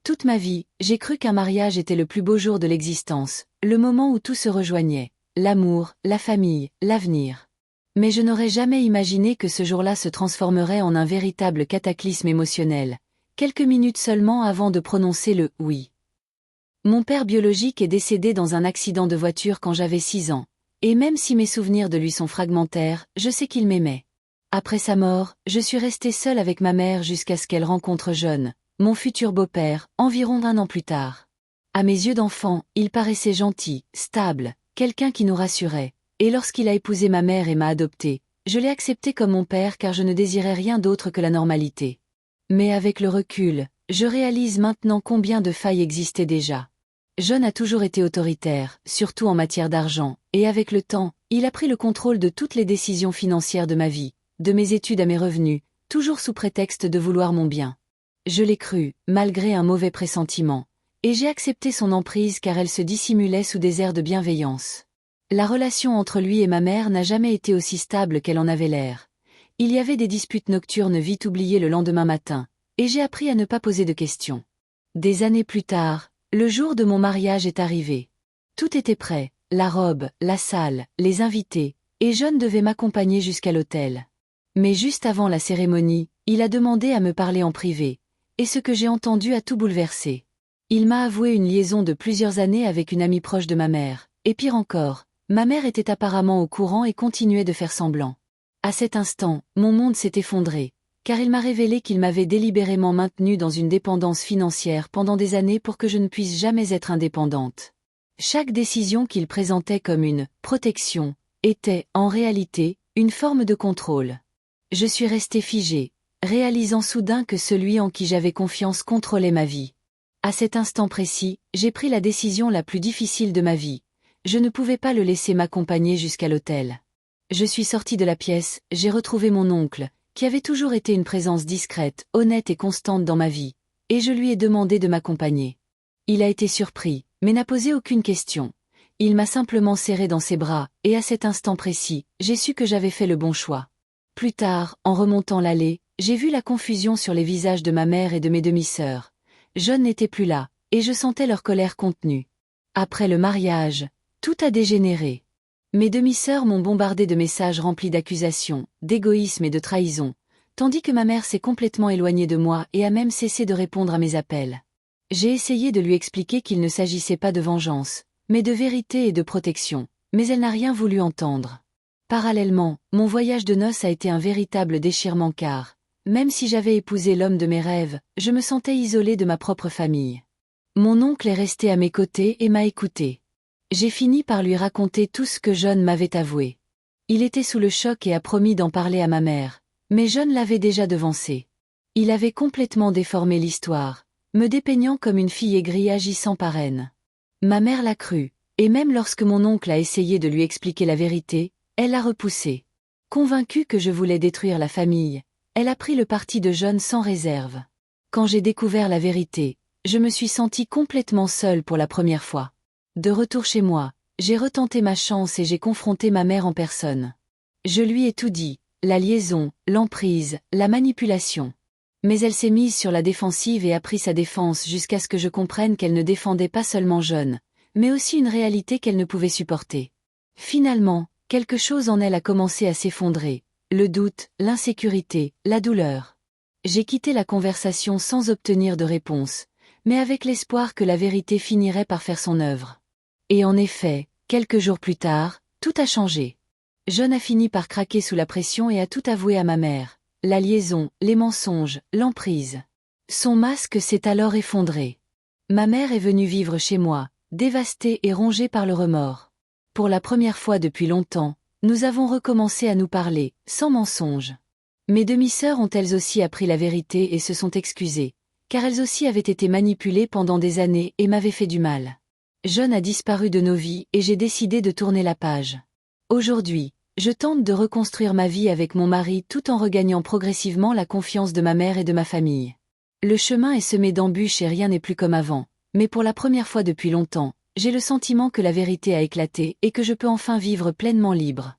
Toute ma vie, j'ai cru qu'un mariage était le plus beau jour de l'existence, le moment où tout se rejoignait, l'amour, la famille, l'avenir. Mais je n'aurais jamais imaginé que ce jour-là se transformerait en un véritable cataclysme émotionnel, quelques minutes seulement avant de prononcer le « oui ». Mon père biologique est décédé dans un accident de voiture quand j'avais 6 ans, et même si mes souvenirs de lui sont fragmentaires, je sais qu'il m'aimait. Après sa mort, je suis restée seule avec ma mère jusqu'à ce qu'elle rencontre John, mon futur beau-père, environ 1 an plus tard. À mes yeux d'enfant, il paraissait gentil, stable, quelqu'un qui nous rassurait, et lorsqu'il a épousé ma mère et m'a adoptée, je l'ai accepté comme mon père car je ne désirais rien d'autre que la normalité. Mais avec le recul, je réalise maintenant combien de failles existaient déjà. John a toujours été autoritaire, surtout en matière d'argent, et avec le temps, il a pris le contrôle de toutes les décisions financières de ma vie, de mes études à mes revenus, toujours sous prétexte de vouloir mon bien. Je l'ai cru, malgré un mauvais pressentiment, et j'ai accepté son emprise car elle se dissimulait sous des airs de bienveillance. La relation entre lui et ma mère n'a jamais été aussi stable qu'elle en avait l'air. Il y avait des disputes nocturnes vite oubliées le lendemain matin, et j'ai appris à ne pas poser de questions. Des années plus tard, le jour de mon mariage est arrivé. Tout était prêt, la robe, la salle, les invités, et John devait m'accompagner jusqu'à l'hôtel. Mais juste avant la cérémonie, il a demandé à me parler en privé, et ce que j'ai entendu a tout bouleversé. Il m'a avoué une liaison de plusieurs années avec une amie proche de ma mère, et pire encore, ma mère était apparemment au courant et continuait de faire semblant. À cet instant, mon monde s'est effondré, car il m'a révélé qu'il m'avait délibérément maintenue dans une dépendance financière pendant des années pour que je ne puisse jamais être indépendante. Chaque décision qu'il présentait comme une « protection » était, en réalité, une forme de contrôle. Je suis restée figée, réalisant soudain que celui en qui j'avais confiance contrôlait ma vie. À cet instant précis, j'ai pris la décision la plus difficile de ma vie. Je ne pouvais pas le laisser m'accompagner jusqu'à l'hôtel. Je suis sortie de la pièce, j'ai retrouvé mon oncle, qui avait toujours été une présence discrète, honnête et constante dans ma vie, et je lui ai demandé de m'accompagner. Il a été surpris, mais n'a posé aucune question. Il m'a simplement serré dans ses bras, et à cet instant précis, j'ai su que j'avais fait le bon choix. Plus tard, en remontant l'allée, j'ai vu la confusion sur les visages de ma mère et de mes demi-sœurs. John n'était plus là, et je sentais leur colère contenue. Après le mariage, tout a dégénéré. Mes demi-sœurs m'ont bombardé de messages remplis d'accusations, d'égoïsme et de trahison, tandis que ma mère s'est complètement éloignée de moi et a même cessé de répondre à mes appels. J'ai essayé de lui expliquer qu'il ne s'agissait pas de vengeance, mais de vérité et de protection, mais elle n'a rien voulu entendre. Parallèlement, mon voyage de noces a été un véritable déchirement car, même si j'avais épousé l'homme de mes rêves, je me sentais isolée de ma propre famille. Mon oncle est resté à mes côtés et m'a écoutée. J'ai fini par lui raconter tout ce que John m'avait avoué. Il était sous le choc et a promis d'en parler à ma mère, mais John l'avait déjà devancé. Il avait complètement déformé l'histoire, me dépeignant comme une fille aigrie agissant par haine. Ma mère l'a cru, et même lorsque mon oncle a essayé de lui expliquer la vérité, elle l'a repoussé. Convaincue que je voulais détruire la famille, elle a pris le parti de John sans réserve. Quand j'ai découvert la vérité, je me suis sentie complètement seule pour la première fois. De retour chez moi, j'ai retenté ma chance et j'ai confronté ma mère en personne. Je lui ai tout dit, la liaison, l'emprise, la manipulation. Mais elle s'est mise sur la défensive et a pris sa défense jusqu'à ce que je comprenne qu'elle ne défendait pas seulement John, mais aussi une réalité qu'elle ne pouvait supporter. Finalement, quelque chose en elle a commencé à s'effondrer, le doute, l'insécurité, la douleur. J'ai quitté la conversation sans obtenir de réponse, mais avec l'espoir que la vérité finirait par faire son œuvre. Et en effet, quelques jours plus tard, tout a changé. John a fini par craquer sous la pression et a tout avoué à ma mère. La liaison, les mensonges, l'emprise. Son masque s'est alors effondré. Ma mère est venue vivre chez moi, dévastée et rongée par le remords. Pour la première fois depuis longtemps, nous avons recommencé à nous parler, sans mensonge. Mes demi-sœurs ont elles aussi appris la vérité et se sont excusées, car elles aussi avaient été manipulées pendant des années et m'avaient fait du mal. John a disparu de nos vies et j'ai décidé de tourner la page. Aujourd'hui, je tente de reconstruire ma vie avec mon mari tout en regagnant progressivement la confiance de ma mère et de ma famille. Le chemin est semé d'embûches et rien n'est plus comme avant, mais pour la première fois depuis longtemps, j'ai le sentiment que la vérité a éclaté et que je peux enfin vivre pleinement libre.